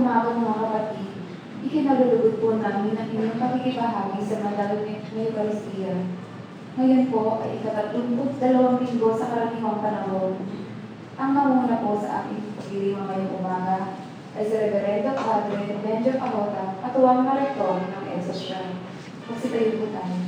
umaga mga kapatid, ikinalulugod po namin ang inyong pakikibahagi sa mandalo ng Eucharistia. Ngayon po ay ika-32 linggo sa karaniwang panahon. Ang mauna po sa aking pagdiriwang ngayong umaga ay si Reverendo Padre Benjo Pahota, katuwang na rektor ng EDSA Shrine. Magsitayo po tayo.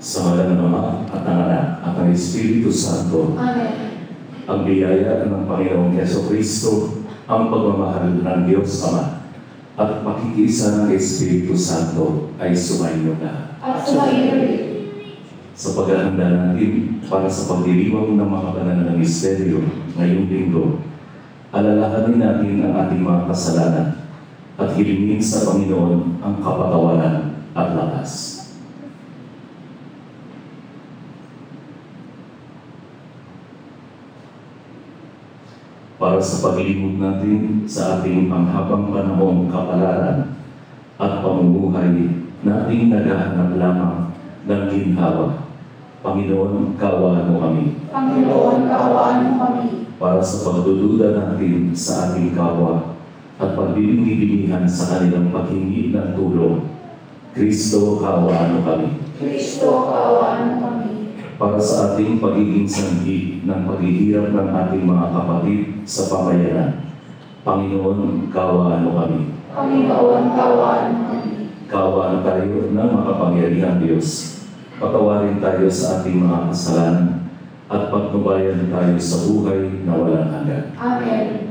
Sa ngalan ng Ama at ng Anak at ng Espiritu Santo. Amen. Ang biyaya ng Panginoong Jesucristo, ang pagmamahal ng Diyos Ama, at makikiisa ng Espiritu Santo ay sumainyo na. At sumainyo rin. Sa paghahanda natin para sa pagdiriwang ng mga banal na misteryo ngayong linggo, alalahanin natin ang ating mga kasalanan at hilingin sa Panginoon ang kapatawaran at lakas. Para sa paglingkod natin sa ating panghabang panahong kapalaran at pamumuhay nating naghahanap lamang ng ginhawa. Panginoon, kaawaan mo kami. Panginoon, kaawaan mo kami. Para sa pagdududa natin sa ating kapwa at pagbibigyan sa kanilang paghingi ng tulong, Kristo, kaawaan mo kami. Kristo, kaawaan mo kami. Para sa ating pagiging sanhi ng paghihirap ng ating mga kapatid sa pamayanan, Panginoon, kaawaan mo kami. Panginoon, kaawaan mo kami. Kaawaan tayo ng makapangyarihang Diyos. Patawarin tayo sa ating mga kasalanan at pagnubayan tayo sa buhay na walang hanggan. Amen.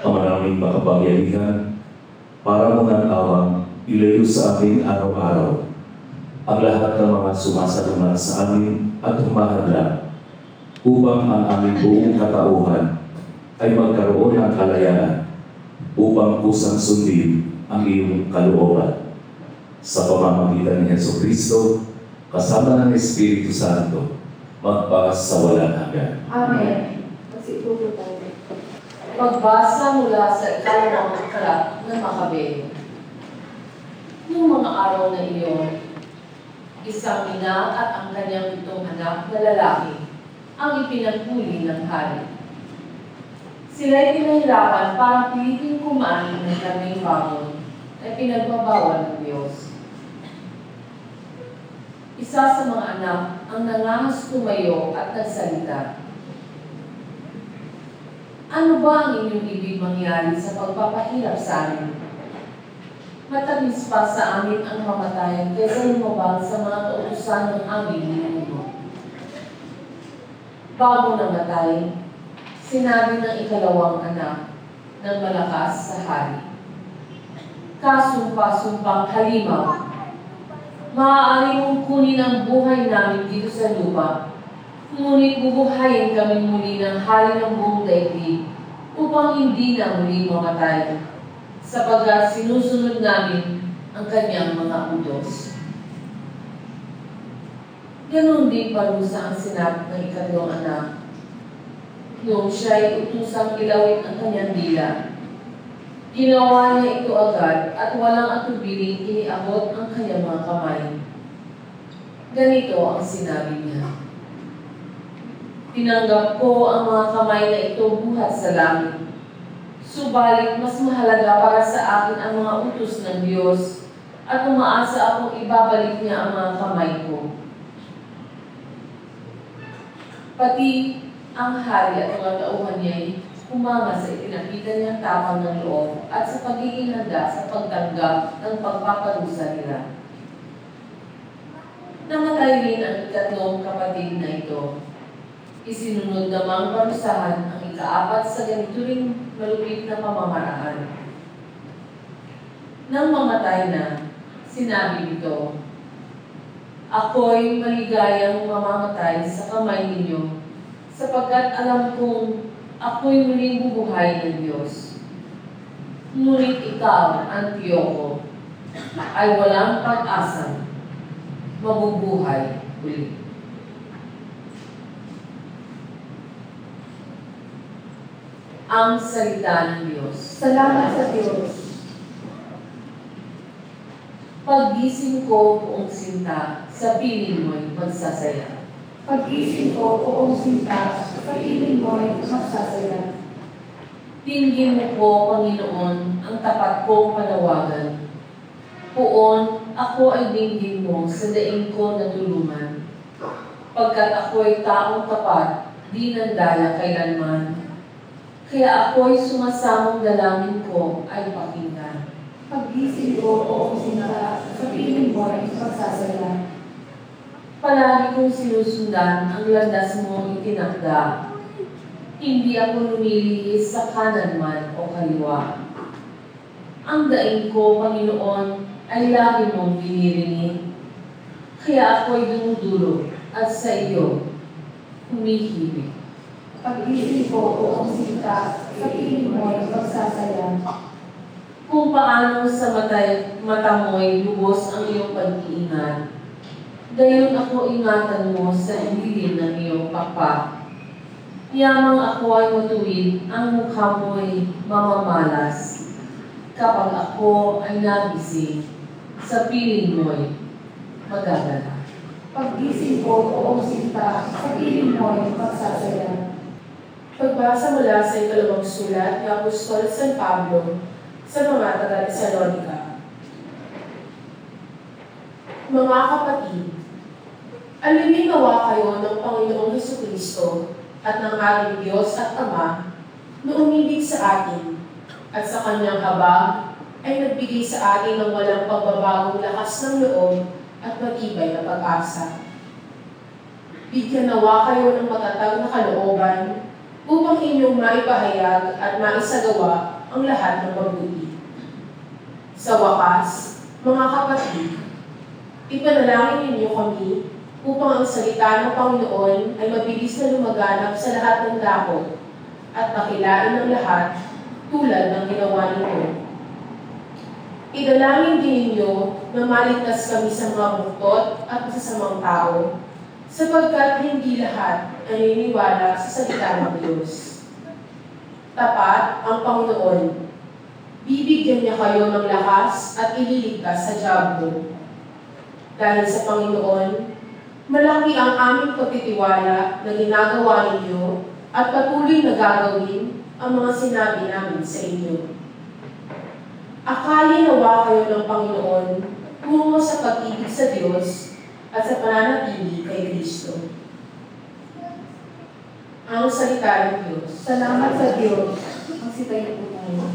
Ang maraming makapangyarihan, para mo ng awang ilayo sa akin araw-araw ang lahat ng mga sumasalungat sa amin at humahadla upang ang aming buong katauhan ay magkaroon ng kalayaan upang kusang sundin ang iyong kalooban. Sa pamamagitan ni Jesucristo, kasama ng Espiritu Santo, magpasawalang hanggan. Amen. Magsipupo tayo. Pagbasa mula sa ikalawang aklat ng Makabeo. Noong mga araw na iyon, isang ina at ang kanyang 7 anak na lalaki ang ipinagpuli ng hari. Sila'y pinahirapan para piliting kumain ng karneng baboy na pinagbabawal ng Diyos. Isa sa mga anak ang nangahas tumayo at nagsalita, "Ano ba ang inyong ibig mangyari sa pagpapahirap sa amin? Matamis pa sa amin ang mamatayan kaysa lumabag sa mga kautusan ng aming ninuno." Bago namatay, sinabi ng ikalawang anak ng malakas sa hari, "Kasumpa-sumpang halimaw, maaari mong kunin ang buhay namin dito sa lupa, ngunit bubuhayin kami muli ng hari ng buong daigdig upang hindi na muli mamatay, sapagkat sinusunod namin ang kanyang mga utos." Ganon din parusa ang sinabi ng ikatlong anak. Noong siya'y utusang ilawin ang kanyang dila, ginawa niya ito agad at walang atubiling iniabot ang kanyang mga kamay. Ganito ang sinabi niya, "Tinanggap ko ang mga kamay na ito buhat sa langit. Subalit mas mahalaga para sa akin ang mga utos ng Diyos at umaasa akong ibabalik niya ang mga kamay ko." Pati ang hari at mga tauhan niya'y humanga sa ipinakita niyang tapang ng loob at sa pagiging handa sa pagtanggap ng pagpaparusa nila. Namatay rin ang ikatlong kapatid na ito. Isinunod namang parusahan ang ika-4 sa ganito ring malupit na pamamaraan. Nang mamatay na, sinabi nito, "Ako'y maligayang mamamatay sa kamay ninyo, sapagkat alam kong ako'y muling bubuhay ng Diyos. Ngunit ikaw, Antioco, ay walang pag-asang mabubuhay uli." Ang salita ng Diyos. Salamat sa Diyos. Paggising ko buong sinta, sa piling mo'y magsasaya. Pag-isip ko, buong sinta, sa piling mo'y magsasaya. Dinggin mo po, Panginoon, ang tapat kong panawagan. Poon, ako ay dinggin mo sa daing ko na tulungan. Pagkat ako'y taong tapat, di nandaya kailanman. Kaya ako'y sumasamong dalangin ko ay pakinggan. Pag-isip ko, buong sinta, sa piling mo'y magsasaya. Palagi kong sinusundan ang landas mong itinakda. Hindi ako lumilihis sa kanan man o kaliwa. Ang daing ko, Panginoon, ay lagi mong binirinig. Kaya ako'y dumudulog at sa iyo humihibig. Pag-isip ko, buong sinta, sa piling mo'y magsasaya. Kung paano sa mata mo'y lubos ang iyong pag-iingat, gayon ako ingatan mo sa dilim ng iyong pakpak. Yamang ako ay matuwid, ang mukha mo'y mamamalas. Kapag ako ay nagising, sa piling mo'y magagala. Pag-isip ko, buong sinta, sa piling mo'y magsasaya. Pagbasa mula sa ikalawang sulat ni Apostol San Pablo sa mga taga-Tesalonica. Mga kapatid, alinin nawa kayo ng Panginoong Jesucristo at ng ating Diyos at Ama na umibig sa atin at sa kanyang habag ay nagbigay sa atin ng walang pagbabagong lakas ng loob at matibay na pag-asa. Bigyan nawa kayo ng matatag na kalooban upang inyong maipahayag at maisagawa ang lahat ng mabuti. Sa wakas, mga kapatid, ipanalangin ninyo kami upang ang salita ng Panginoon ay mabilis na lumaganap sa lahat ng dako at makilain ng lahat tulad ng ginawa ninyo. Idalangin din ninyo na maligtas kami sa mga buktot at masasamang tao, sapagkat hindi lahat ay naniniwala sa salita ng Diyos. Tapat ang Panginoon. Bibigyan niya kayo ng lakas at ililigtas sa dyablo. Dahil sa Panginoon, malaki ang aming pagtitiwala na ginagawa ninyo at patuloy na gagawin ang mga sinabi namin sa inyo. Akali nawa kayo ng Panginoon tungo sa pag-ibig sa Diyos at sa pananatili kay Kristo. Ang salita ng Diyos. Salamat sa Diyos. Magsitayo po tayo.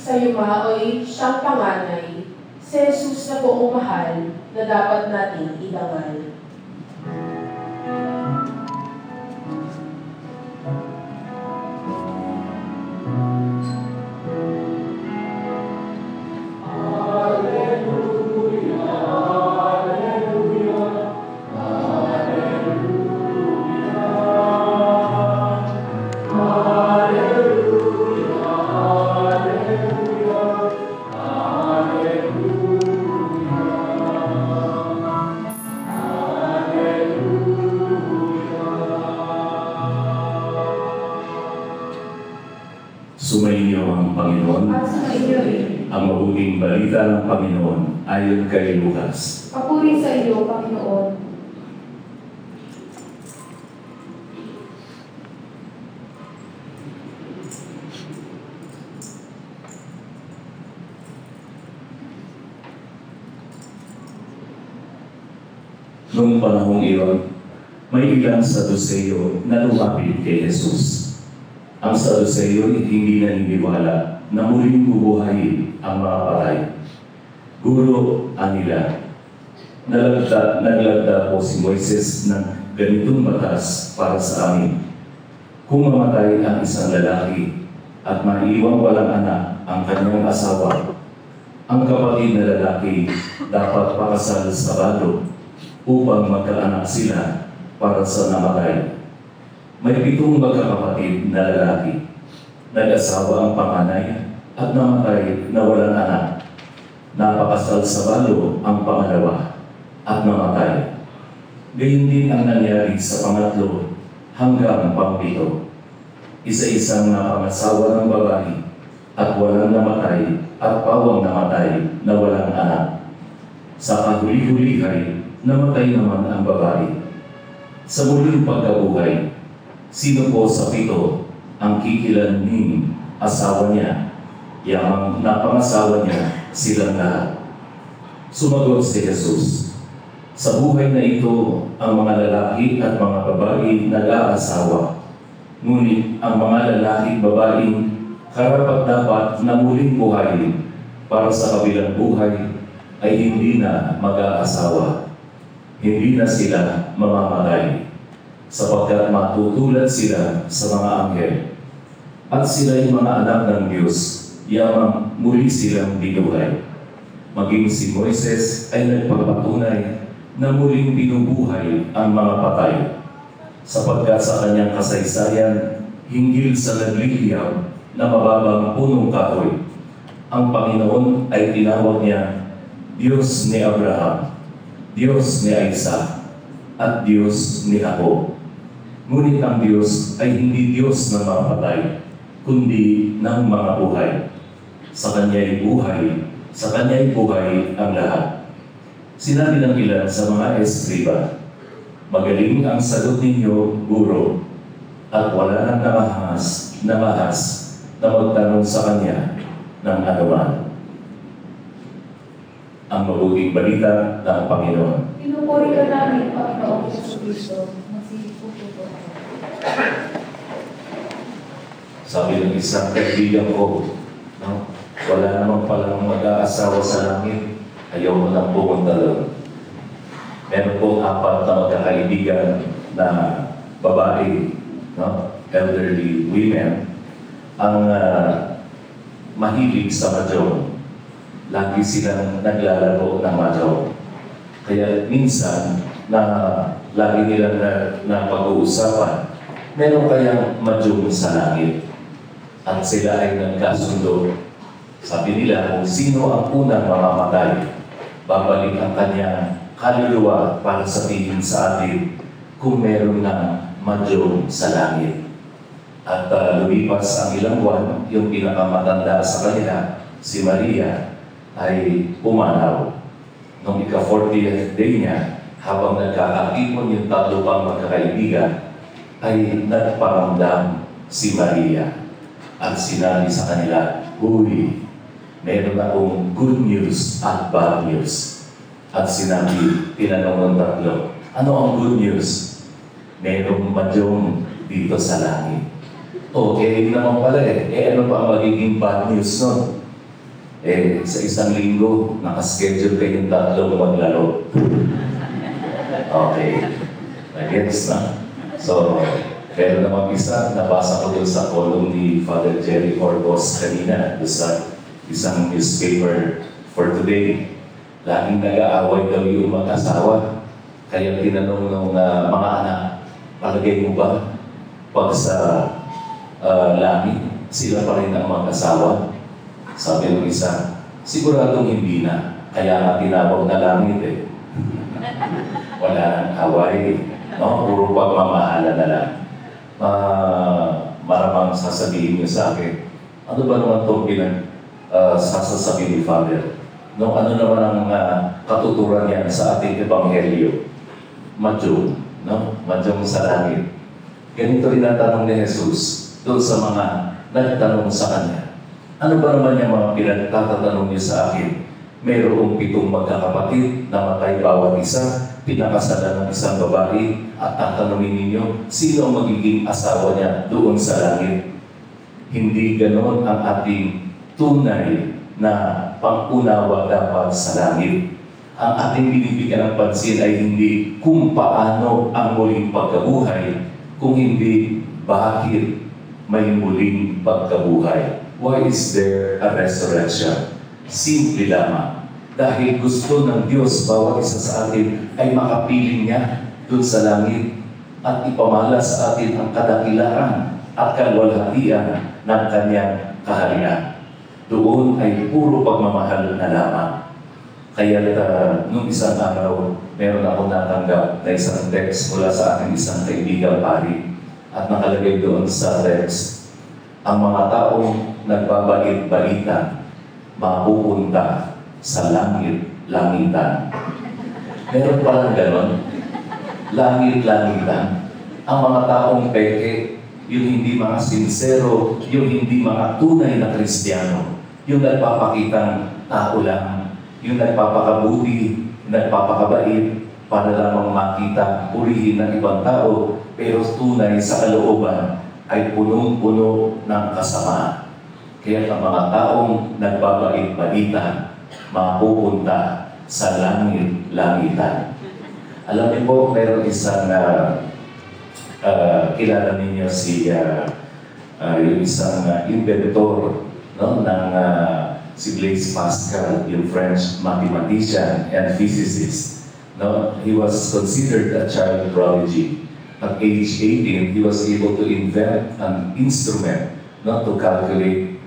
Sa yumaoy siyang panganay, si Jesus na buong mahal na dapat nating idangal. Sumainyo ang Panginoon. At sumainyo rin. Ang mabuting balita ng Panginoon ayon kay Lucas. Papuri sa iyo, Panginoon. Noong panahong iyon, may ilang Saduceo na lumapit kay Jesus. Ang Saduceo hindi naniniwala na muling bubuhayin ang mga patay. Guro, anila, naglagda po si Moises ng ganitong batas para sa amin. Kung mamatay ang isang lalaki at maiiwang walang anak ang kanyang asawa, ang kapatid na lalaki dapat pakasal sa balo upang magkaanak sila para sa namatay. May 7 magkakapatid na lalaki. Nag-asawa ang panganay at namatay na walang anak. Napakasal sa balo ang pangalawa at namatay. Gayun din ang nangyari sa pangatlo hanggang pang-7. Isa-isang napangasawa ng babae at walang namatay at pawang namatay na walang anak. Sa kahuli-hulihay, namatay naman ang babae. Sa muling pagkabuhay, sino po sa 7 ang kikilaning asawa niya? Yang napangasawa niya silang lahat. Sumagot si Jesus, sa buhay na ito, ang mga lalaki at mga babae nag-aasawa. Ngunit ang mga lalaki at babaeng karapat-dapat na muling buhayin para sa kabilang buhay ay hindi na mag-aasawa. Hindi na sila mamamatay, sapagkat matutulad sila sa mga anghel. At sila'y mga anak ng Diyos, yamang muli silang binuhay. Maging si Moises ay nagpapatunay na muling binubuhay ang mga patay, sapagkat sa kanyang kasaysayan, hinggil sa nagliliyaw na mababang punong kahoy, ang Panginoon ay tinawag niya Diyos ni Abraham, Diyos ni Isaac, at Diyos ni Jacob. Ngunit ang Diyos ay hindi Diyos ng mga patay, kundi ng mga buhay. Sa Kanya'y buhay ang lahat. Sinabi ng ilan sa mga eskriba, "Magaling ang sagot ninyo, guro, at wala nang namahas na magtanong sa kanya ng anuman." Ang mabuting balita ng Panginoon. Pinupuri ka namin, Panginoong Jesucristo. Magsipupo po. Sabi ng isang kaibigan ko, no? Wala namang palang mag-aasawa sa langit, ayaw mo lang pumunta doon. Meron pong 4 na magkakaibigan na babae, no? Elderly women, ang mahilig sa mahjong. Lagi silang naglalaro ng mahjong. Kaya minsan, na lagi nilang na pag-uusapan, meron kayang mahjong sa langit. At sila ay nagkasundo. Sabi nila, kung sino ang unang mamamatay, babalik ang kanyang kaluluwa para sabihin sa atin kung meron na mahjong sa langit. At lumipas ang ilang buwan, yung pinakamatanda sa kanila, si Maria, ay pumanaw. Nung ika-40th day niya, habang nagkakakipon yung 3 pang magkakaibigan, ay nagparamdam si Maria. At sinabi sa kanila, "Huy, meron akong good news at bad news." At sinabi, tinanong ng 3, "Ano ang good news?" "Merong mahjong dito sa langit." Okay naman pala ano pa ang magiging bad news nun? Sa isang linggo, nakaschedule kayong 3 maglaro. Okay. Nag-gets na. So, pero naman isa, nabasa ko doon sa column ni Father Jerry Orbos kanina, doon sa isang newspaper for today. Laging nag-aaway daw yung mag-asawa. Kaya tinanong ng mga anak, palagay mo ba, pag sa langit, sila pa rin ang mag-asawa? Sabi ng isa, siguradong hindi na. Kaya nga tinawag na langit Wala nang away. No? Puro pagmamahala na lang. Maramang sasabihin niyo sa akin, ano ba naman itong sasasabihin ni Father? No, ano naman ang katuturan niyan sa ating ebanghelyo? Mahjong, no? Mahjong sa langit. Ganito rin ang tanong ni Jesus doon sa mga nagtanong sa Kanya. Ano ba naman yung mga pinagtatanong niyo sa akin? Mayroong 7 magkakapatid na matay bawat isa, pinakasalan ng isang babae, at tatanungin ninyo, sino ang magiging asawa niya doon sa langit? Hindi ganon ang ating tunay na pang-unawa dapat sa langit. Ang ating binibigyan ng pansin ay hindi kung paano ang muling pagkabuhay, kung hindi bakit may muling pagkabuhay. Why is there a resurrection? Simple lamang. Dahil gusto ng Diyos bawat isa sa atin ay makapiling niya doon sa langit at ipamala sa atin ang kadakilaan at kalwalhatian ng kanyang kaharian. Doon ay puro pagmamahal na lamang. Kaya nung isang araw, meron ako natanggap na isang text mula sa aking isang kaibigang pari. At nakalagay doon sa text, ang mga taong nagbabait-baitan, mapupunta sa langit-langitan. Meron palang ganon, langit-langitan. Ang mga taong peke, yung hindi mga sincero, yung hindi mga tunay na Kristiyano, yung nagpapakitang tao lang, yung nagpapakabuti, nagpapakabait, para lamang makita, purihin ng ibang tao, pero tunay sa kalooban ay punong-puno ng kasamaan. Kaya ang mga taong nagbabait-baitan, mapupunta sa langit-langitan. Alam niyo po, meron isang kilala ninyo yung isang inventor, no, ng si Blaise Pascal, yung French mathematician and physicist. No? He was considered a child prodigy. At age 18, he was able to invent an instrument, no, to calculate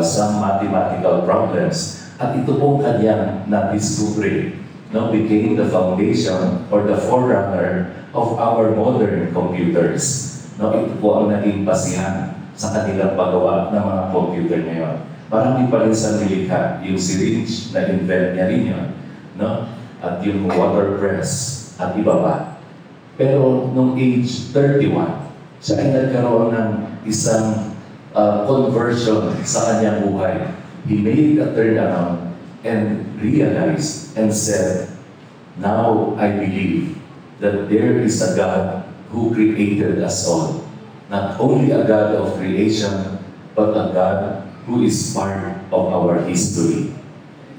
some mathematical problems. At ito po kanyang na-discovery, no, became the foundation or the forerunner of our modern computers. No, ito po ang naging basihan sa kanilang paggawa ng mga computer ngayon. Marami pa rin sa nilikha, yung syringe na invent niya rin yun. No? at yung watercress at iba pa. Pero nung age 31, siya ay nagkaroon ng isang conversion sa kanyang buhay. He made a turnaround and realized and said, "Now I believe that there is a God who created us all. Not only a God of creation, but a God who is part of our history."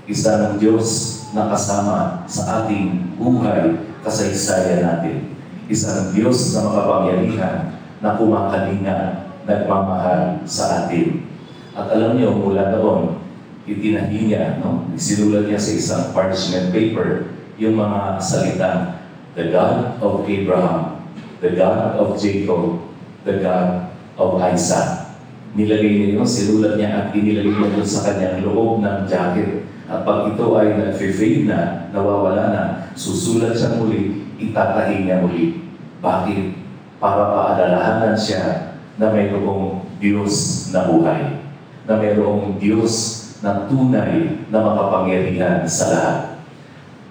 Isa ng Diyos na kasama sa ating buhay, kasaysayan natin. Isa ng Diyos na makapangyarihan, na kumakalinga, nagmamahal sa atin. At alam niyo, mula doon, itinahi niya, sinulat niya sa isang parchment paper, yung mga salita, "The God of Abraham, the God of Jacob, the God of Isaac." Nilagay niya yun, sinulat niya at inilagay niya doon sa kanyang loob ng jacket. At pag ito ay nag-fade na, nawawala na, susulat siya muli, itatahi niya muli. Bakit? Para paalalahanan siya na mayroong Diyos na buhay, na mayroong Diyos na tunay na makapangyarihan sa lahat.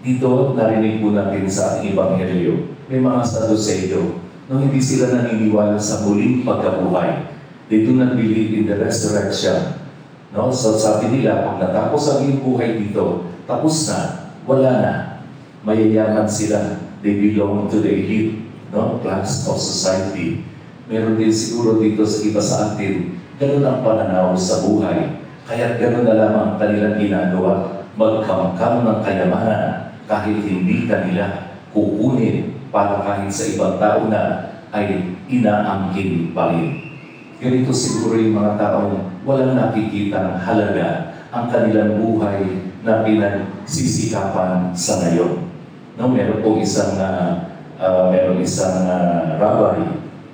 Dito, narinig po natin sa ating Ebanghelyo, may mga Saduceo, no, hindi sila naniniwala sa muling pagkabuhay. They do not believe in the resurrection. No? So sabi nila, pag natapos ang iyong buhay dito, tapos na, wala na. Mayayaman sila. They belong to the elite, no, class of society. Meron din siguro dito sa iba sa atin, ganun ang pananaw sa buhay. Kaya ganun na lamang ang kanilang ginagawa, magkamkam ng kayamanan kahit hindi kanila kukunin para kahit sa ibang tao na ay inaangkin pa rin. Ganito siguro yung mga taong walang nakikitang halaga ang kanilang buhay na pinagsisikapan sa ngayon. No, meron pong isang rabbi,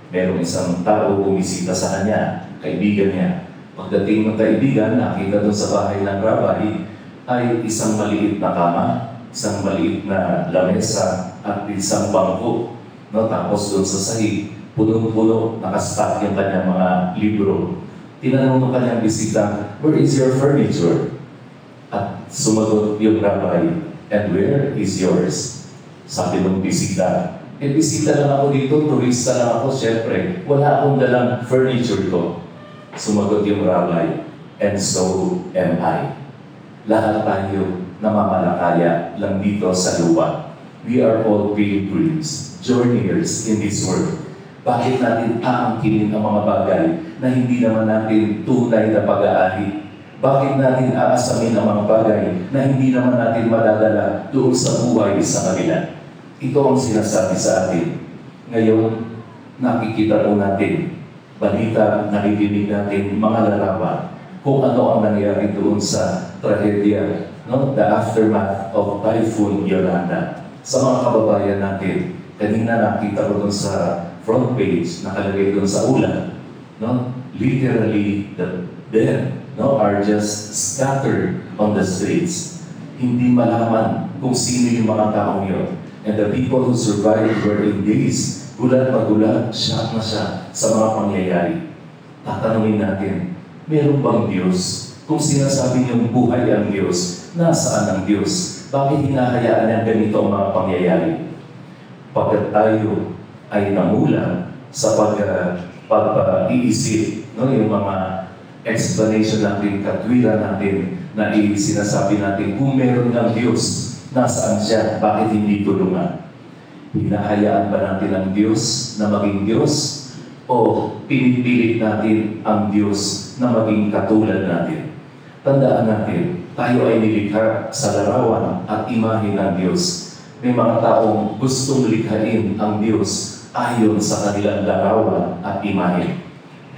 merong isang tao bumisita sa kanya, kaibigan niya. Pagdating ng kaibigan, nakita doon sa bahay ng rabbi ay isang maliit na kama, isang maliit na lamesa at isang bangko. No, tapos doon sa sahig, puno-puno, nakastack yung kanyang mga libro. Tinanong ng kanyang bisita, "Where is your furniture?" At sumagot yung rabbi, "And where is yours?" Sabi ng bisita, bisita lang ako dito, turista lang ako, syempre, wala akong dalang furniture ko. Sumagot yung rabbi, "And so am I." Lahat tayo namamalakaya lang dito sa lupa. We are all pilgrims, journeyers in this world. Bakit natin aangkinin ang mga bagay na hindi naman natin tunay na pag-aari? Bakit natin aasamin ang mga bagay na hindi naman natin madadala doon sa buhay sa kabila? Ito ang sinasabi sa atin. Ngayon, nakikita po natin, balita, naririnig natin, mga larawan, kung ano ang nangyari doon sa trahedya, no? The aftermath of Typhoon Yolanda. Sa mga kababayan natin, kanina nakita ko doon sa front page, nakalagay doon sa ulan, no? Literally, the dead, no, are just scattered on the streets. Hindi malaman kung sino yung mga taong yun. And the people who survived were in days, gulat na gulat, shock na siya sa mga pangyayari. Tatanungin natin, meron bang Diyos? Kung sinasabi niyong buhay ang Diyos, nasaan ang Diyos? Bakit hinahayaan niya ganito ang mga pangyayari? Pagkat tayo ay namula sa pag-iisip, no, yung mga explanation natin, katwiran natin, na sinasabi natin, kung meron ng Diyos, nasaan siya? Bakit hindi tulungan? Hinahayaan ba natin ang Diyos na maging Diyos? O pinipilit natin ang Diyos na maging katulad natin? Tandaan natin, tayo ay nilikha sa larawan at imahe ng Diyos. May mga taong gustong likhain ang Diyos ayon sa kanilang larawan at imahe.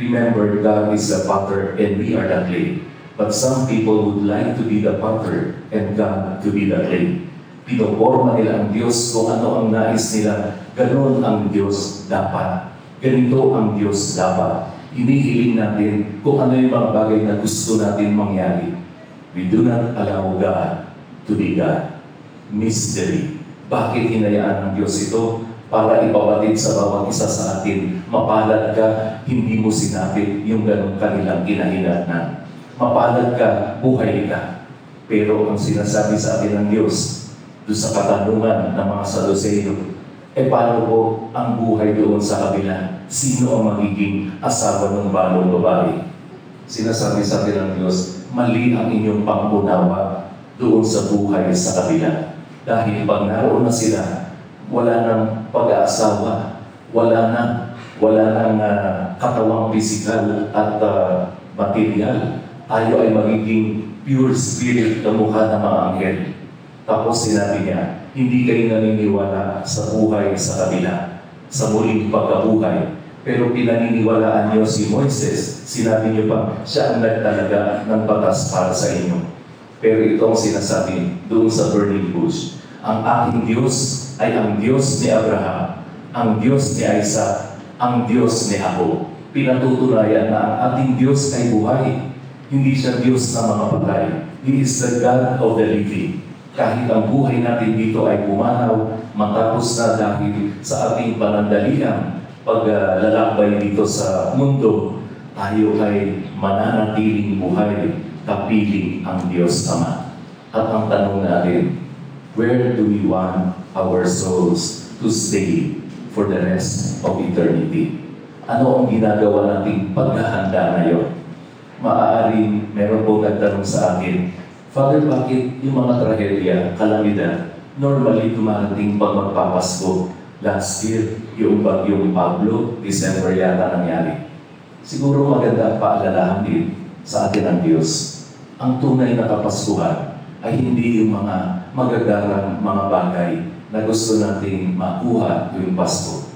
Remember, God is the potter and we are the clay. But some people would like to be the potter and God to be the clay. Pinoporma nila ang Diyos kung ano ang nais nila. Ganon ang Diyos dapat. Ganito ang Diyos dapat. Hinihiling natin kung ano yung mga bagay na gusto natin mangyari. We do not allow God to be God. Mystery. Bakit hinayaan ng Diyos ito? Para ipabatid sa bawat isa sa atin. Mapalad ka, hindi mo sinapit yung ganong kanilang kinahinatnan. Mapalad ka, buhay ka. Pero ang sinasabi sa atin ng Diyos, doon sa katanungan ng mga Saduceo, paano po ang buhay doon sa kabila? Sino ang magiging asawa ng balong babae? Sinasabi sa atin ng Diyos, mali ang inyong pangunawa doon sa buhay sa kabila. Dahil pag naroon na sila, wala nang pag-aasawa, wala nang katawang pisikal at material. Tayo ay magiging pure spirit kamukha ng mga anghel. Tapos sinabi niya, hindi kayo naniniwala sa buhay sa kabila, sa muling pagkabuhay. Pero pinaniniwalaan niyo si Moises, sinabi niyo pa, siya ang nagtalaga ng batas para sa inyo. Pero ito ang sinasabi doon sa burning bush, ang aking Diyos ay ang Diyos ni Abraham, ang Diyos ni Isaac, ang Diyos ni Jacob. Pinatutunayan na ang ating Diyos ay buhay. Hindi siya Diyos na mga patay. He is the God of the living. Kahit ang buhay natin dito ay pumanaw, matapos na dahil sa ating panandaliang paglalakbay dito sa mundo, tayo ay mananatiling buhay, kapiling ang Diyos Ama. At ang tanong natin, where do we want our souls to stay for the rest of eternity? Ano ang ginagawa nating paghahanda ngayon? Maaaring meron pong nagtanong sa akin, Father, bakit yung mga trahedya, kalamidad, normally dumarating pag magpapasko? Last year, yung bagyong Pablo, December yata nangyari. Siguro maganda paalalahan din sa atin ng Diyos. Ang tunay na kapaskuhan ay hindi yung mga magagarang mga bagay na gusto nating makuha tuwing Pasko.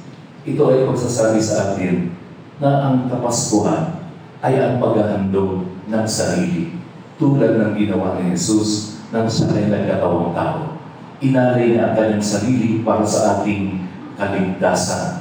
Ito ay pagsasabi sa atin na ang kapaskuhan ay ang paghahandog ng sarili. Tulad ng ginawa ni Jesus nang siya ay nagkatawang tao. Inalay niya ang kanyang sarili para sa ating kaligtasan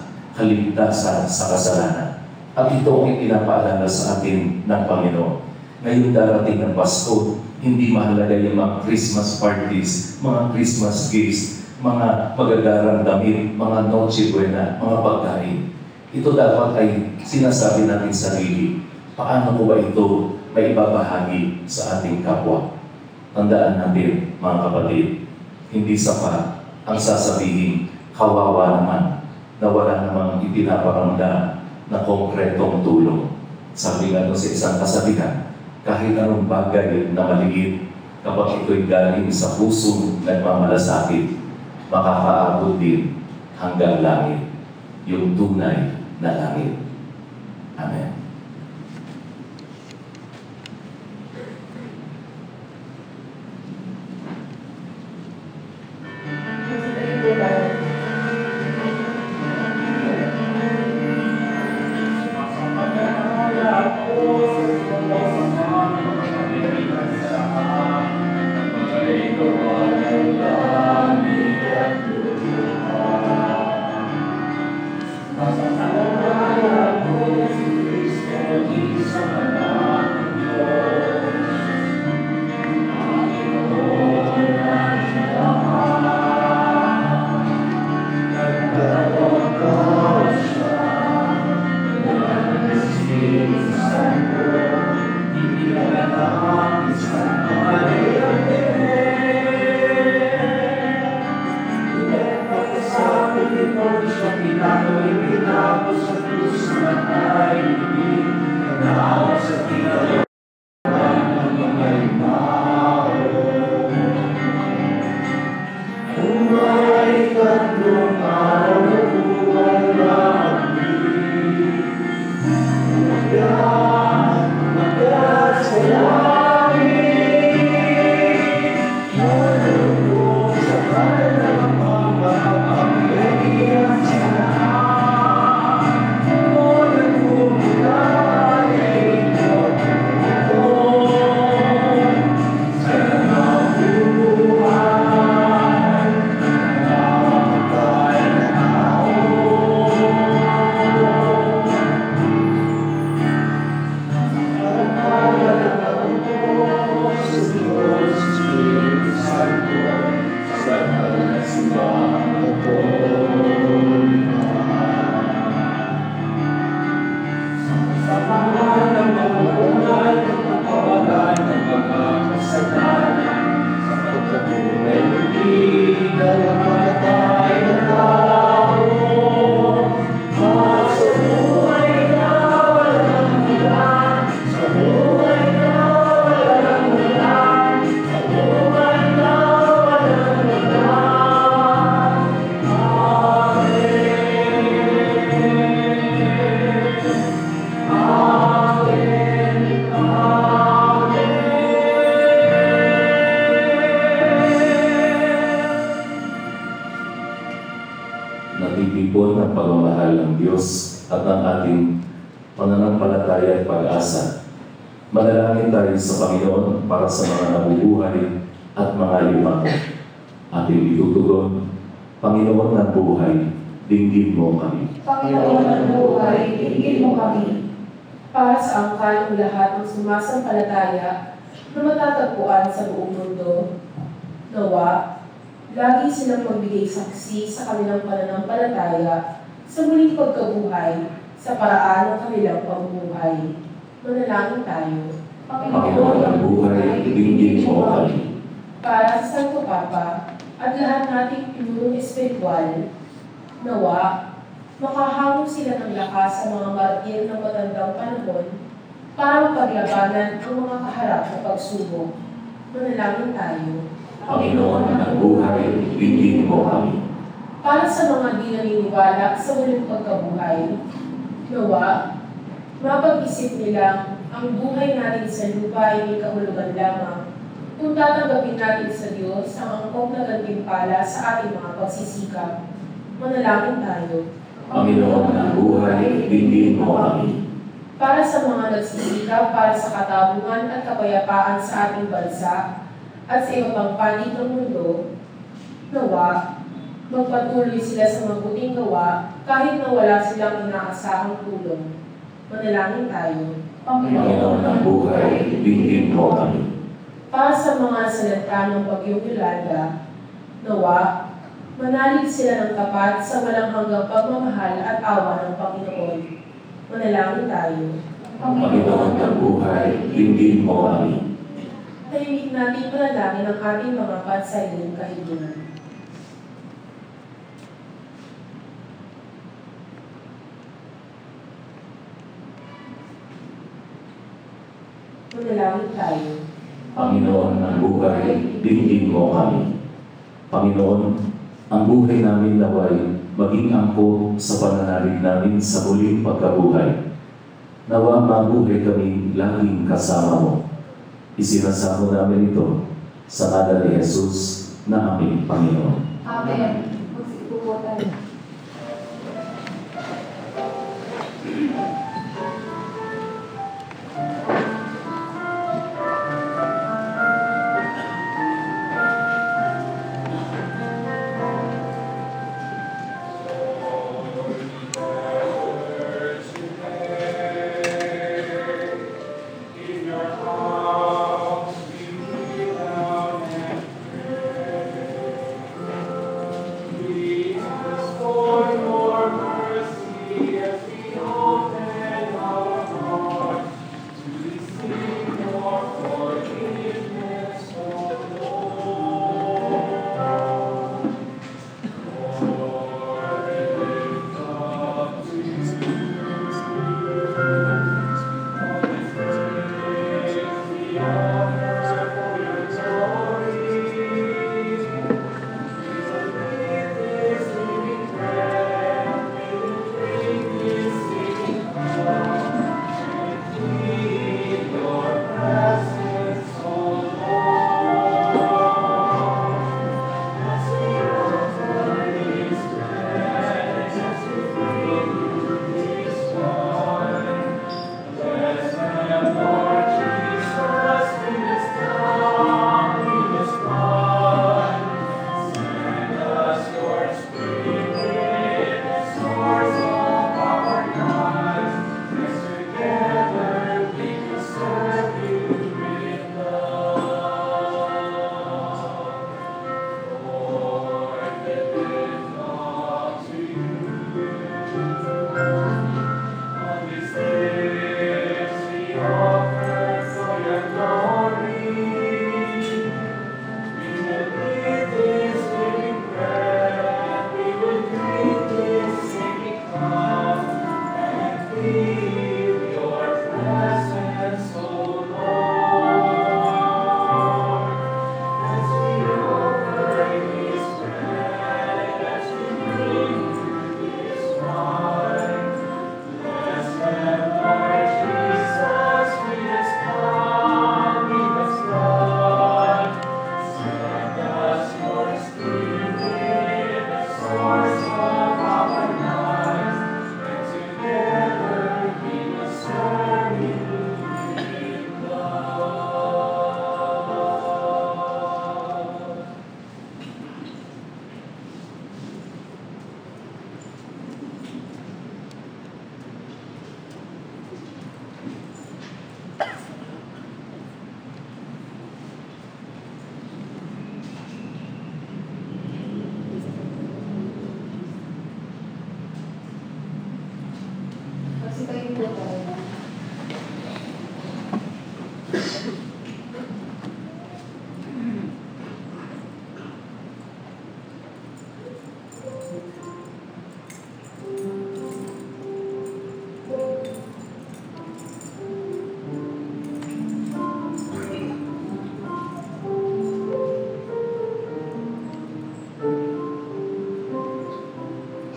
sa kasalanan. At ito ang ipinapaalala sa atin ng Panginoon. Ngayon darating ng Pasko, hindi mahalaga yung mga Christmas parties, mga Christmas gifts, mga magagarang damit, mga Noche Buena, mga pagkain. Ito dapat ay sinasabi natin sarili. Paano ko ba ito may ibabahagi sa ating kapwa? Tandaan natin, mga kapatid, hindi sapat ang sasabihin, kawawa naman, na wala namang ipinaparamdam na konkretong tulong. Sabi nga sa isang kasabihan, kahit anong bagay na maliit, kapag ito'y galing sa pusong nagmamalasakit, makakaabot din hanggang langit, yung tunay na langit. Amen. natitipon ng pagmamahal ng Diyos at ng ating pananampalataya at pag-asa. Manalangin tayo sa Panginoon para sa mga nabubuhay at mga limang. Ating itutugon, Panginoon ng buhay, dinggin mo kami. Panginoon ng buhay, dinggin mo kami. Para sa angkan ng lahat ng sumasampalataya na matatagpuan sa buong mundo, nawa, lagi silang magbigay saksi sa kanilang pananampalataya sa muling pagkabuhay sa paraan ng kanilang pamumuhay. Manalangin tayo. Panginoon ng buhay, dinggin mo kami. Para sa Santo Papa at lahat nating pinurong espiritual, nawa, makahamon sila ng lakas sa mga martir ng matandang panahon para mapaglabanan ang mga kaharap na pagsubok. Manalangin tayo. Panginoon ng buhay, dinggin mo kami. Para sa mga di naniniwala sa muling pagkabuhay, nawa, mapag-isip nilang ang buhay natin sa lupa ay may kahulugan lamang kung tatanggapin natin sa Diyos ang angkop na gantimpala sa ating mga pagsisikap. Manalangin tayo. Panginoon ng buhay, dinggin mo kami. Para sa mga nagsisikap para sa katabungan at kapayapaan sa ating bansa at sa iba pang panig ng mundo, nawa, magpatuloy sila sa mabuting gawa kahit na wala silang inaasahang tulong. Manalangin tayo. Panginoon ng buhay, dinggin mo kami. Para sa mga salanta ng Bagyong Yolanda, nawa, manalig sila ng tapat sa walang hanggang pagmamahal at awa ng Panginoon. Manalangin tayo. Panginoon ng buhay, dinggin mo kami. Tahimik natin panalangin ang ating mga pansariling kahilingan. Manalangin tayo. Panginoon ng buhay, dinggin mo kami. Panginoon, ang buhay namin naway maging angkop sa pananalig namin sa huling pagkabuhay. Nawa mabuhay kami laging kasama mo. Isinasamo namin ito sa ngalan ni Jesus na aming Panginoon. Amen. Magsipo po tayo. For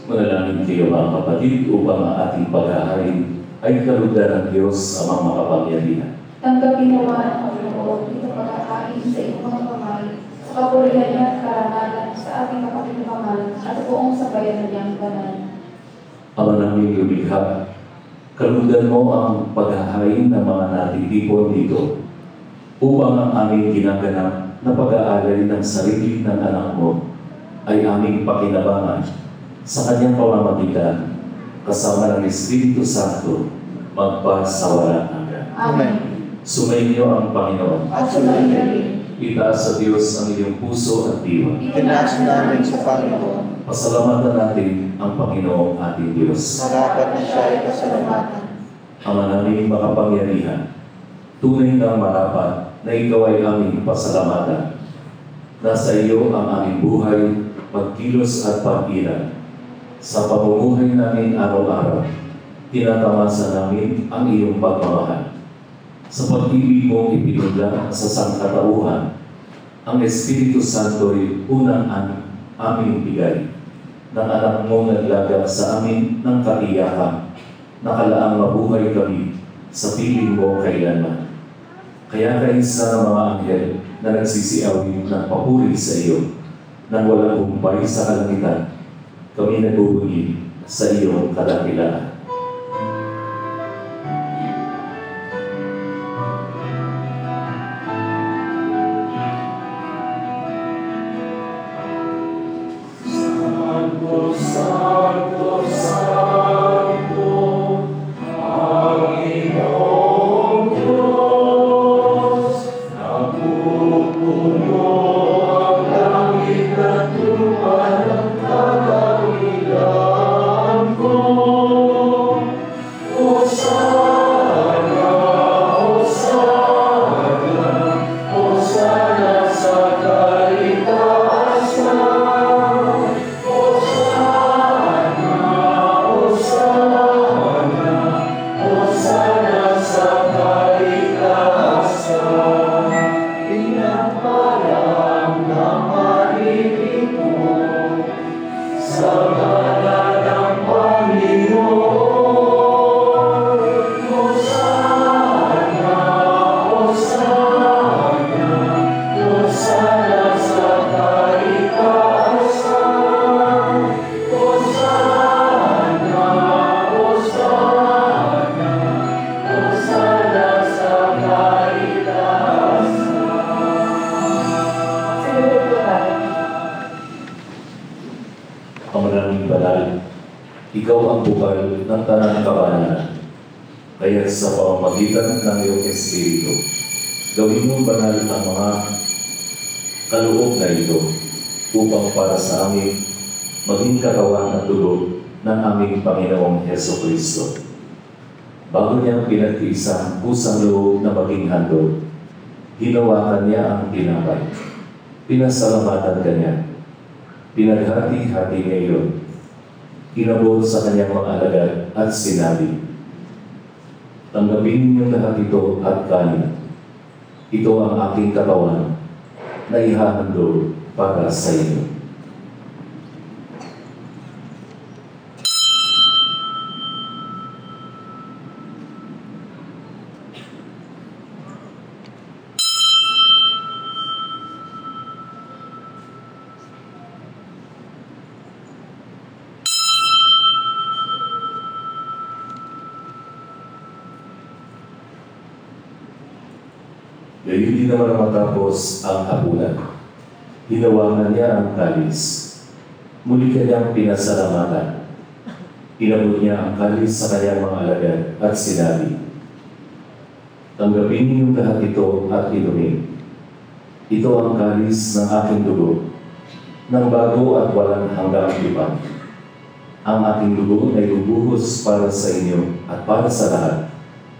Manalangin kayo mga kapatid upang ang ating paghahain ay kalugdan ng Diyos amang makapangyarihan. Tanggapin nawa ng Panginoon itong pagkakain sa iyong mga kamay, sa kapurihan niya at karangalan sa ating kapakinabangan at buong sabayan niyang banal. Ama namin lumikha, kalugdan mo ang paghahain ng mga natitipon dito upang ang aming ginaganap na pag-aalay ng sarili ng anak mo ay aming pakinabangan sa kanyang pamamagitan kasama ng Espiritu Santo magpasawalang hanggan. Amen. Sumainyo ang Panginoon. At sumayin rin. Itaas sa Diyos ang iyong puso at diwa. Itinaas namin sa Panginoon. Pasalamatan natin ang Panginoong ating Diyos. Marapat na siya ay pasalamatan. Ama namin makapangyarihan, tunay na marapat na ikaw ay aming pasalamatan. Nasa iyo ang aming buhay, pagkilos at pag-iral. Sa pamumuhay namin araw-araw, tinatamasa namin ang iyong pagmamahal. Sa pag-ibig mong ipinunla sa sangkatauhan, ang Espiritu Santo ay unang aming bigay ng anak mong naglaga sa amin ng katiyakan, nakalaang mabuhay kami sa piling mo kailanman. Kaya kaisa ng mga anghel na nagsisiawin ng papuri sa iyo, nang walang humpay sa kalangitan, kami nagbubunyi sa iyong kadakilaan. Ikaw ang bukal ng tanang kabanalan. Kaya sa pamamagitan ng iyong Espiritu, gawin mong banal ang mga kaloob na ito upang para sa amin maging katawan at dugo ng aming Panginoong Heso Kristo. Bago niya pinagtiisang pusang loob na maging handog, hinawakan niya ang tinapay. Pinasalamatan kanya. Pinaghati-hati niya iyon. Kinabot sa kanyang mga alagad at sinabi, "Tanggapin niyo lahat ito at kanin. Ito ang aking katawan na ihahandog para sa inyo." Gayon din naman matapos ang hapunan. Hinawakan niya ang kalis. Muli kanyang pinasalamatan. Inabot niya ang kalis sa kanyang mga alagad at sinabi, "Tanggapin niyo lahat ito at inumin. Ito ang kalis ng aking dugo, ng bago at walang hanggang lipan. Ang aking dugo ay bubuhos para sa inyo at para sa lahat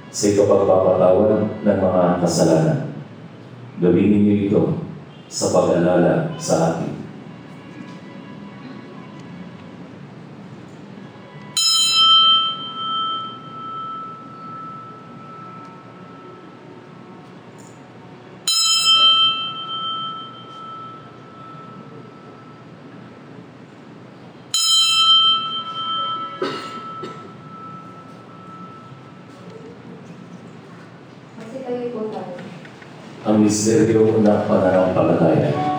sa ikapagpapatawad ng mga kasalanan. Gawin ninyo ito sa pag-alala sa akin." ang misteryo ng pananampalataya.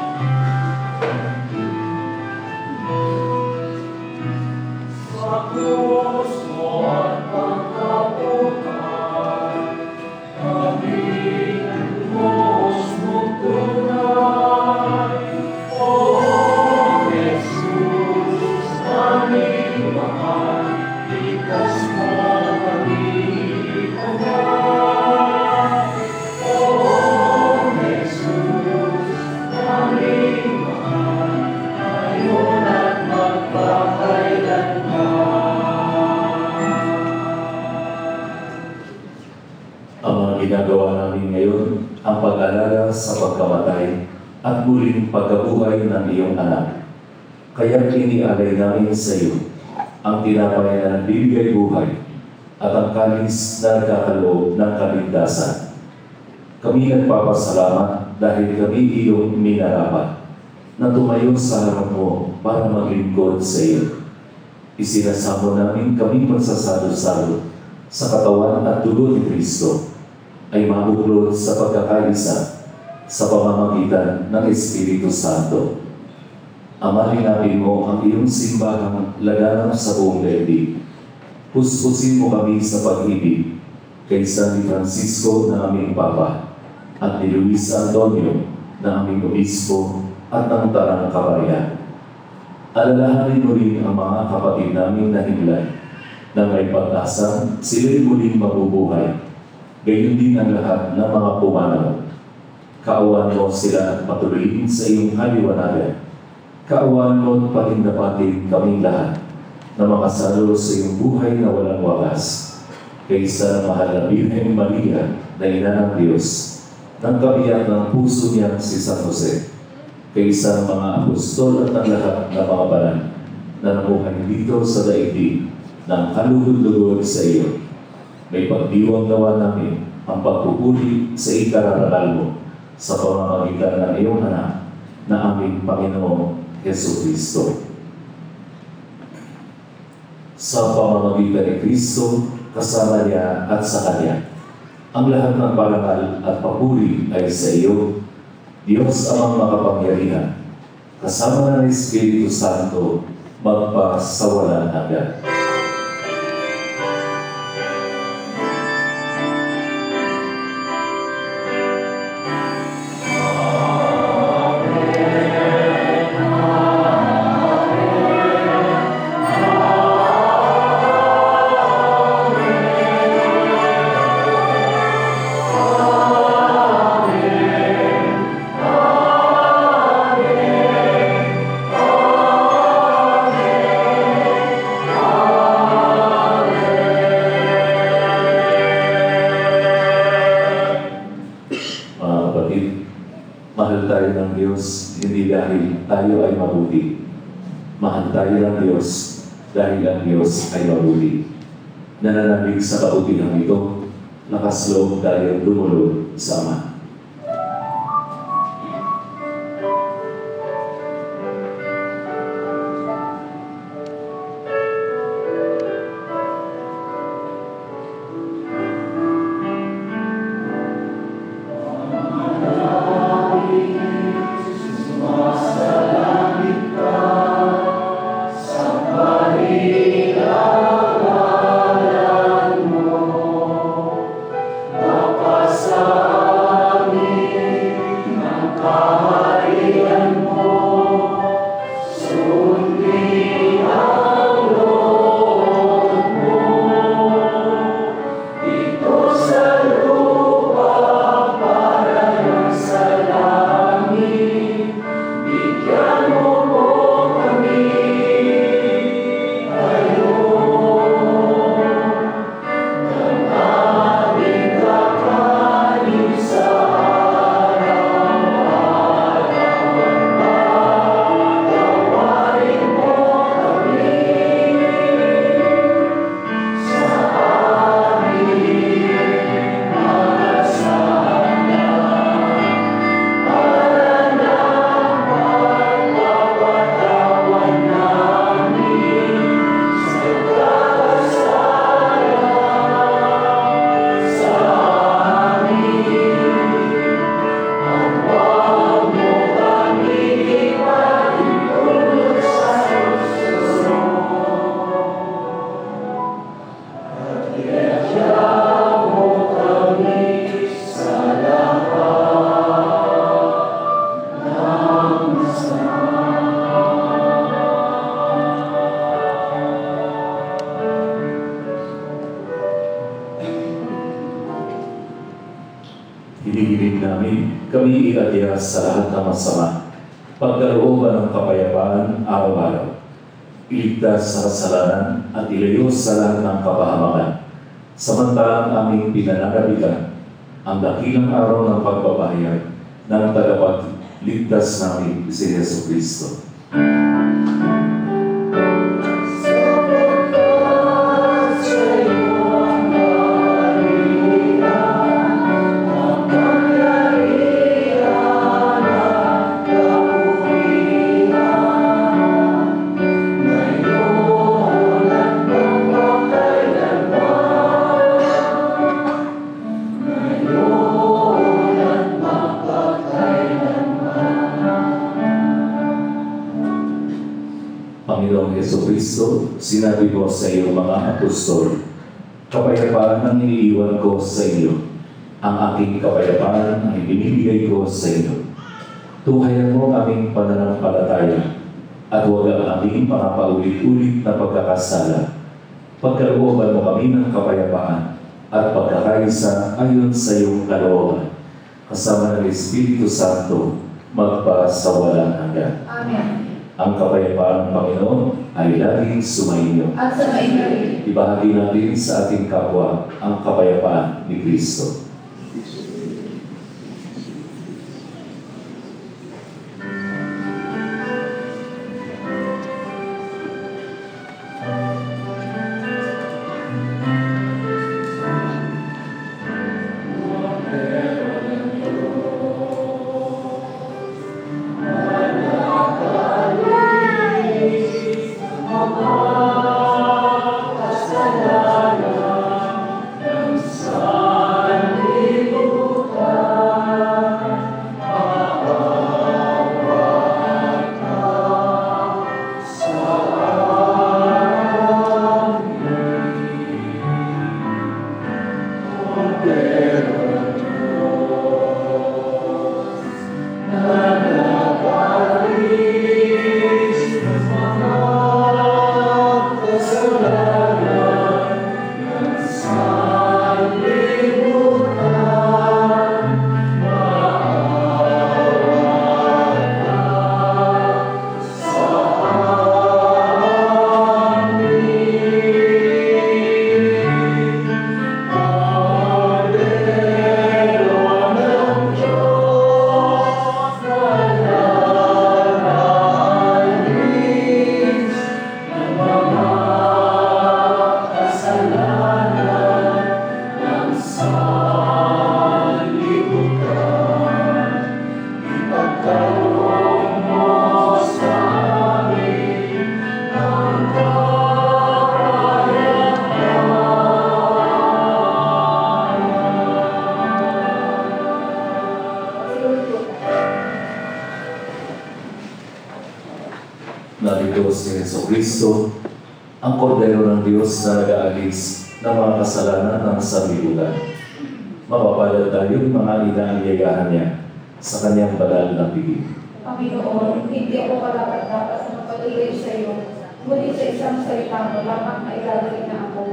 Ginagawa namin ngayon ang pag-alala sa pagkamatay at muling pagkabuhay ng iyong anak. Kaya inialay namin sa iyo ang tinapay na nagbibigay buhay at ang kalis na nagkakaloob ng kaligtasan. Kami nagpapasalamat dahil kami iyong minarapat na tumayo sa harap mo para maglingkod sa iyo. Isinasamo namin kami magsasalo-salo sa katawan at dugo ni Kristo ay mabuklod sa pagkakaisa sa pamamagitan ng Espiritu Santo. Amahin mo ang iyong simbahang laganap sa buong daigdig. Puspusin mo kami sa pag-ibig kay San Francisco na aming Papa at ni Luis Antonio na aming Obispo at ng Tarang Kabayan. Alalahanin mo rin ang mga kapatid namin na himlay na may pag-asa sila'y muling mabubuhay. Gayon din ang lahat ng mga pumanaw. Kaawaan mo sila at patuloyin sa iyong haliwanagan. Kaawaan mo at patindapatin kaming lahat na makasalo sa iyong buhay na walang wakas. Kaysa mahal na Birhen Maria na ina ng Diyos, ng kabiyak ng puso niya si San Jose. Kaysa mga apostol at ang lahat ng mga banal na namuhay dito sa daigdig ng kalugod-lugod sa iyo. May pagdiwang gawa namin ang pagpupuli sa ikararangal mo sa pamamagitan ng iyong anak na aming Panginoong Heso Kristo. Sa pamamagitan ni Kristo, kasama niya at sa Kanya, ang lahat ng parangal at papuri ay sa iyo, Diyos amang makapangyarihan, kasama ng Espiritu Santo, magpasawalan hanggan. Mahal tayo ng Diyos, hindi dahil tayo ay mabuti. Mahal tayo ng Diyos dahil ang Diyos ay mabuti. Nananabig sa kabutihan ito, nakasloob tayo lumulod sa Ama. Sa namin kami iadya sa lahat ng masama, pagkalooban ng kapayapaan araw-araw. Iligtas sa kasalanan at ilayo sa lahat ng kapahamakan. Samantalang aming pinananabikan ang dakilang araw ng pagbabayad ng tagapagligtas namin si Jesucristo. Panginoong Jesucristo, sinabi mo sa iyong mga apostol, kapayapaan ang iniiwan ko sa inyo. Ang aking kapayapaan ang ibinibigay ko sa inyo. Tuhayan mo aming pananampalataya at huwag ang aming mga paulit-ulit na pagkakasala. Pagkalooban mo kami ng kapayapaan at pagkakaisa ayon sa iyong kalooban. Kasama ng Espiritu Santo, magpa sa walang hanggan. Amen. Ang kapayapaan ng Panginoon ay laging sumainyo. At sa mainyo. Ibahagi natin sa ating kapwa ang kapayapaan ni Kristo. Narito si Jesucristo, ang kordero ng Diyos na nag-aalis ng mga kasalanan ng sanlibutan. Mapapalad tayo mga inaanyayahan niya sa kanyang banal na bibig. Panginoon, hindi ako karapat-dapat na magpatuloy sa iyo, ngunit sa isang salita mo lamang ay gagawin na ako.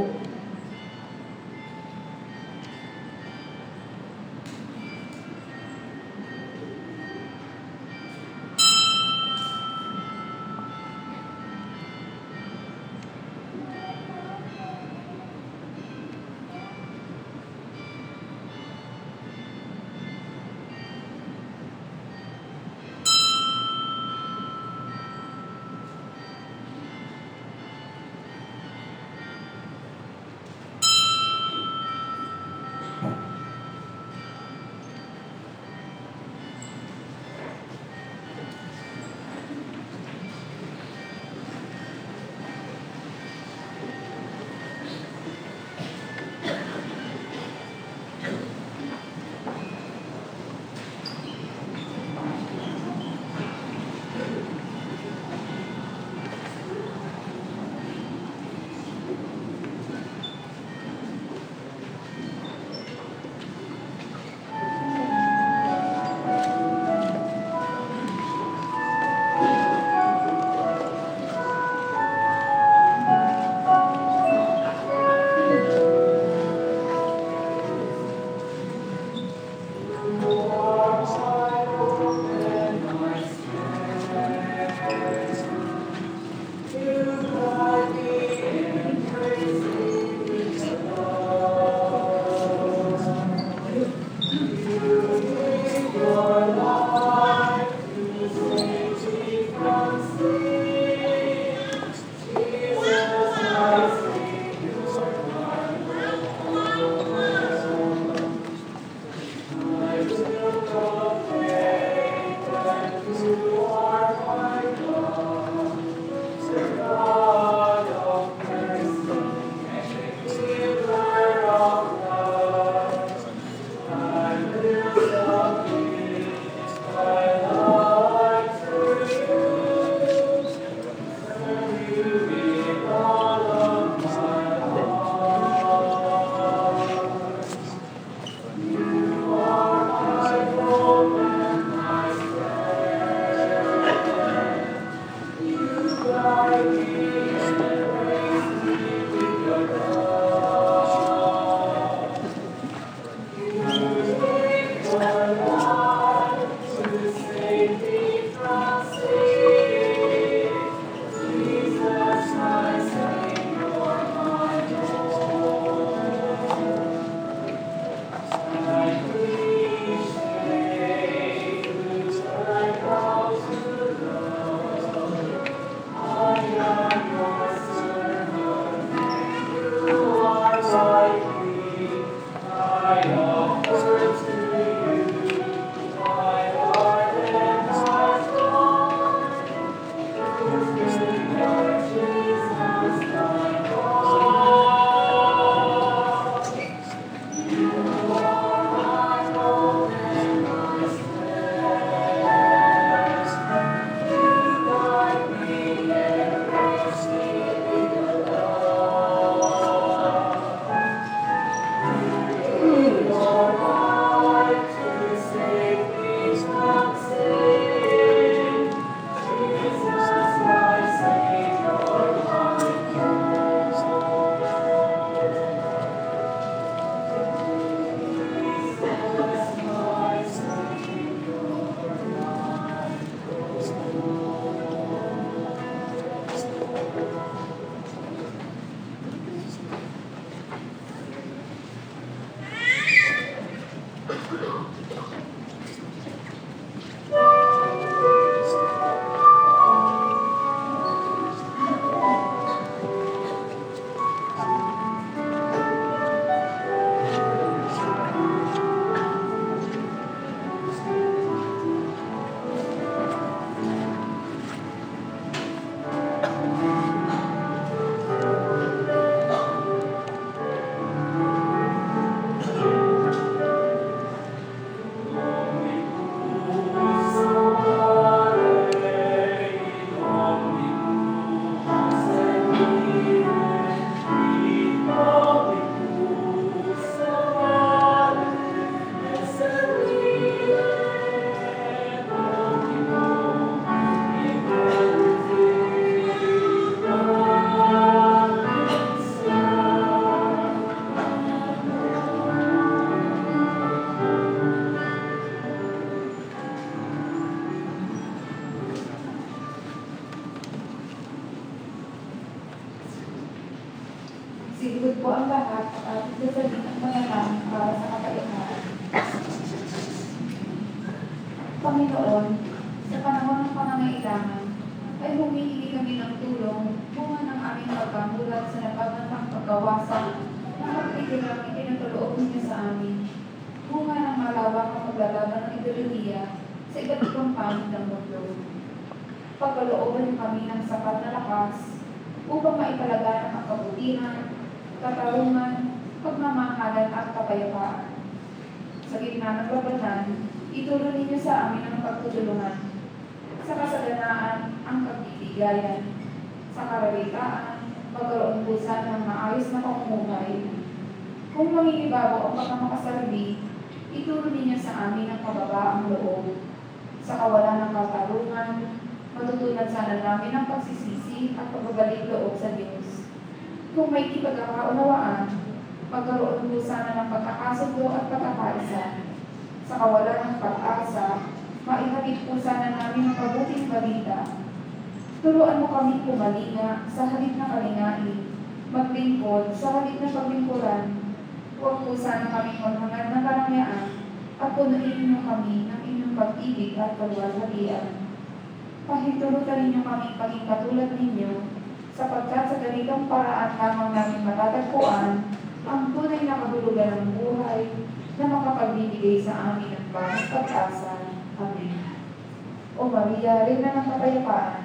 Sigurd po ang lahat at ating dasalin ang manalangin para sa kapayapaan. Panginoon, sa panahon ng pangangailangan, ay humihingi kami ng tulong bunga ng aming pagkamulat sa napagandang pagkawasak na magpigirang itinutuloob ninyo sa amin. Bunga ng malawak na paglalaban ng ideolohiya sa iba't ibang panig ng mundo. Pagkalooban kami ng sapat na lakas upang maipalaganap ang kabutihan, katarungan, pagmamahalan at kapayapaan. Sa gitna ng labanan, ituloy ninyo sa amin ang pagtutulungan. Sa kasaganaan, ang pagbibigayan. Sa karalitaan, magkaroon pusa ng maayos na pamumuhay. Kung mangingibabaw ang pagkamakasarili, ituro ninyo sa amin ang kababaang loob. Sa kawalan ng katarungan, matutunan sana namin ang pagsisisi at pagbabalik loob sa Diyos. Kung may di pagkakaunawaan, magkaroon po sana ng pagkakasundo at pagkakaisa. Sa kawalan ng pag-asa, maihatid po sana namin ang mabuting balita. Turuan mo kami pumalinga sa halip na kalingain, maglingkod sa halip na paglingkuran. Huwag po sana kami maghangad ng karangyaan at punuin niyo kami ng inyong pag-ibig at pagwalhalian. Pahintulutan ninyo kami paging katulad ninyo, sapagkat sa ganitong paraan lamang namin matatagpuan ang tunay na kahulugan ng buhay na makapagbibigay sa amin ng bagong pag-asa. Amen. O Maria, Reyna ng Kapayapaan,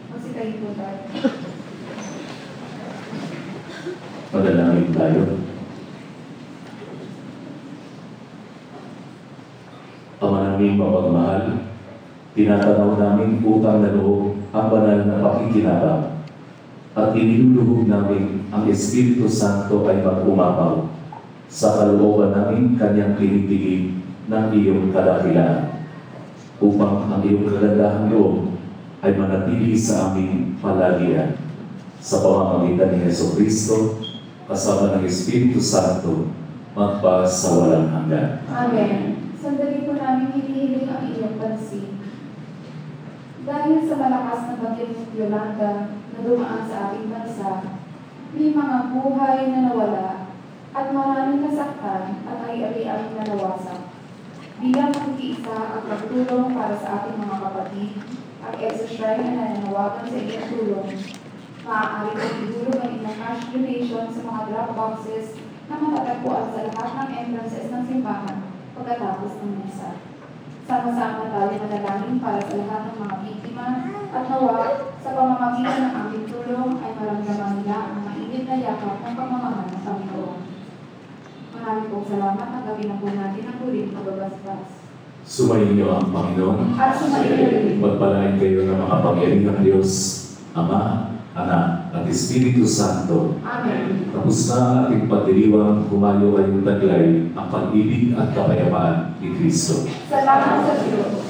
magsitahin po tayo. Madalangin tayo. Ama naming mapagmahal, tinatanaw namin utang na loob ang banal na pakikinabang at iniluluhog namin ang Espiritu Santo ay mag-umapaw sa kalooban namin kanyang pinipigin ng iyong kadakilaan upang ang iyong kagandahang loob ay manatili sa aming palagian sa pamamagitan ni Jesucristo kasama ng Espiritu Santo magpa sa walang hanggan. Amen. Sandali po namin hinihiling ang iyong pansin. Dahil sa malakas na bagyong Yolanda na dumaan sa ating bansa, may mga buhay na nawala at maraming nasaktan at ari-ariang na nawasak. Bilang pag-iisa at pagtulong para sa ating mga kapatid, ang EDSA Shrine na nananawagan sa iyong tulong, maaari kong ihulog ang inyong cash donation sa mga drop boxes na matatagpuan sa lahat ng entrances ng simbahan pagkatapos ng misa. Sama-sama tayo manalangin para sa lahat ng mga biktima at nawa sa pamamagitan ng aming tulong ay maramdaman nila ang mainit na yakap ng pagmamahal ng Panginoon. Maraming pong salamat at gabi na po natin ang huling pagbabasbas. Sumayin niyo ang Panginoon. At sumayin rin. Pagpalain kayo ng mga pangyarihang Diyos, Ama, Anak, at Espiritu Santo. Amen. Tapos na ang ating pagdiriwang, humayo kayong taglay ang pag-ibig at kapayapaan ni Kristo. Salamat sa Diyos.